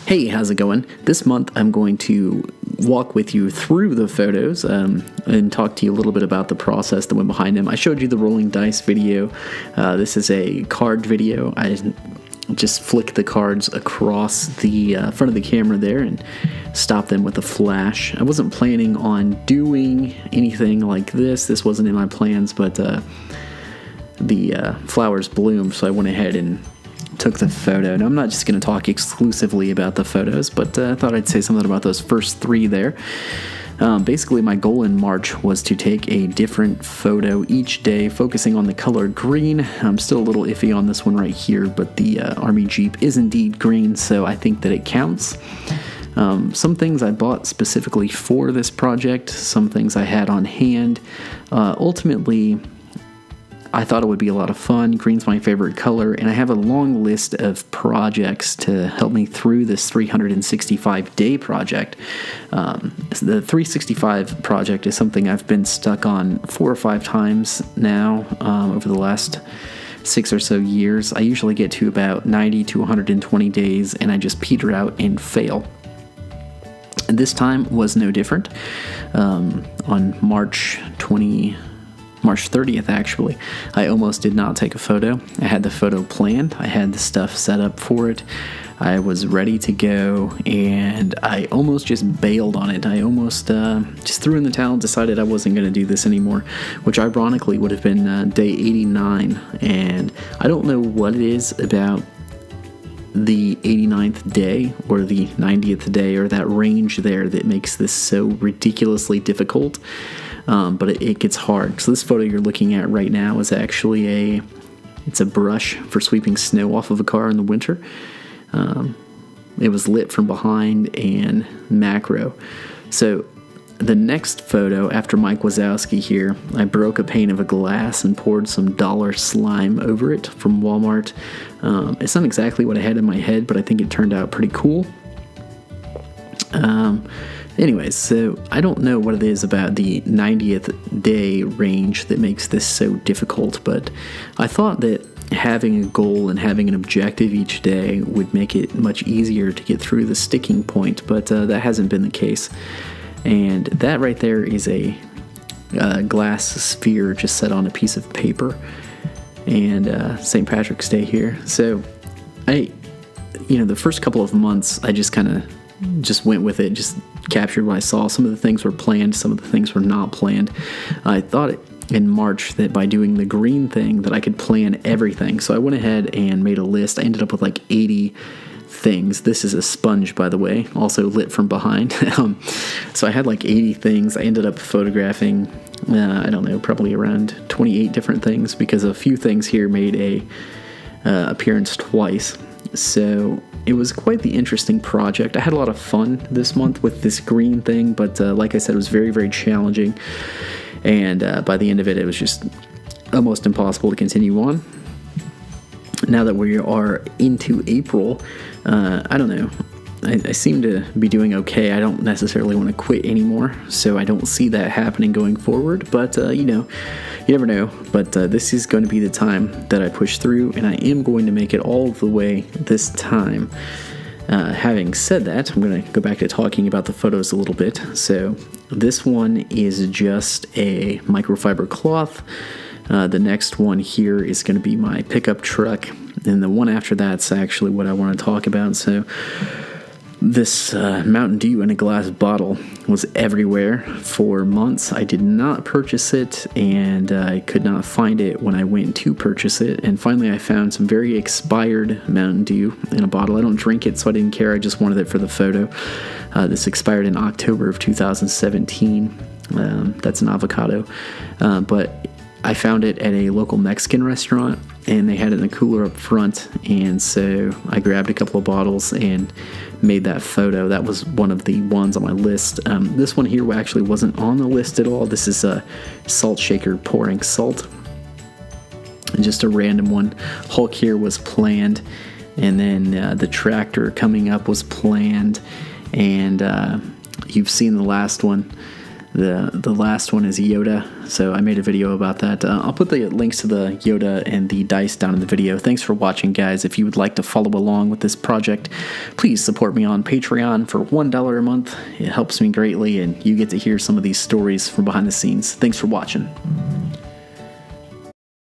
Hey, how's it going? This month I'm going to walk with you through the photos and talk to you a little bit about the process that went behind them. I showed you the rolling dice video. This is a card video. I just flick the cards across the front of the camera there and stop them with a flash. I wasn't planning on doing anything like this. This wasn't in my plans, but the flowers bloomed, so I went ahead and took the photo. Now, I'm not just going to talk exclusively about the photos, but I thought I'd say something about those first three there. Basically, my goal in March was to take a different photo each day, focusing on the color green. I'm still a little iffy on this one right here, but the Army Jeep is indeed green, so I think that it counts. Some things I bought specifically for this project, some things I had on hand. Ultimately, I thought it would be a lot of fun. Green's my favorite color, and I have a long list of projects to help me through this 365-day project. The 365 project is something I've been stuck on 4 or 5 times now over the last 6 or so years. I usually get to about 90 to 120 days, and I just peter out and fail. And this time was no different. On March 30th, actually, I almost did not take a photo. I had the photo planned. I had the stuff set up for it. I was ready to go, and I almost just bailed on it. I almost just threw in the towel and decided I wasn't going to do this anymore, which ironically would have been day 89. And I don't know what it is about the 89th day or the 90th day or that range there that makes this so ridiculously difficult. But it gets hard. So this photo you're looking at right now is actually it's a brush for sweeping snow off of a car in the winter. It was lit from behind and macro. So the next photo after Mike Wazowski here, I broke a pane of a glass and poured some dollar slime over it from Walmart. It's not exactly what I had in my head, but I think it turned out pretty cool. Anyways, so I don't know what it is about the 90th day range that makes this so difficult, but I thought that having a goal and having an objective each day would make it much easier to get through the sticking point, but that hasn't been the case. And that right there is a glass sphere just set on a piece of paper, and St. Patrick's Day here. So the first couple of months, I just kind of just went with it, just captured what I saw. Some of the things were planned, some of the things were not planned. I thought in March that by doing the green thing that I could plan everything. So I went ahead and made a list. I ended up with like 80 things. This is a sponge, by the way, also lit from behind. So I had like 80 things. I ended up photographing, probably around 28 different things, because a few things here made a appearance twice. So it was quite the interesting project. I had a lot of fun this month with this green thing, but like I said, it was very, very challenging. And by the end of it, it was just almost impossible to continue on. Now that we are into April, I don't know. I seem to be doing okay. I don't necessarily want to quit anymore, so I don't see that happening going forward. But, you never know. But this is going to be the time that I push through, and I am going to make it all the way this time. Having said that, I'm going to go back to talking about the photos a little bit. So this one is just a microfiber cloth. The next one here is going to be my pickup truck, and the one after that's actually what I want to talk about. So this Mountain Dew in a glass bottle was everywhere for months. I did not purchase it, and I could not find it when I went to purchase it. And finally, I found some very expired Mountain Dew in a bottle. I don't drink it, so I didn't care. I just wanted it for the photo. This expired in October of 2017. That's an avocado. But I found it at a local Mexican restaurant, and they had it in a cooler up front, and so I grabbed a couple of bottles and made that photo. That was one of the ones on my list. This one here actually wasn't on the list at all. This is a salt shaker pouring salt, and just a random one. Hulk here was planned, and then the tractor coming up was planned, and you've seen the last one. The last one is Yoda, so I made a video about that. I'll put the links to the Yoda and the dice down in the video. Thanks for watching, guys. If you would like to follow along with this project, please support me on Patreon for $1 a month. It helps me greatly, and you get to hear some of these stories from behind the scenes. Thanks for watching.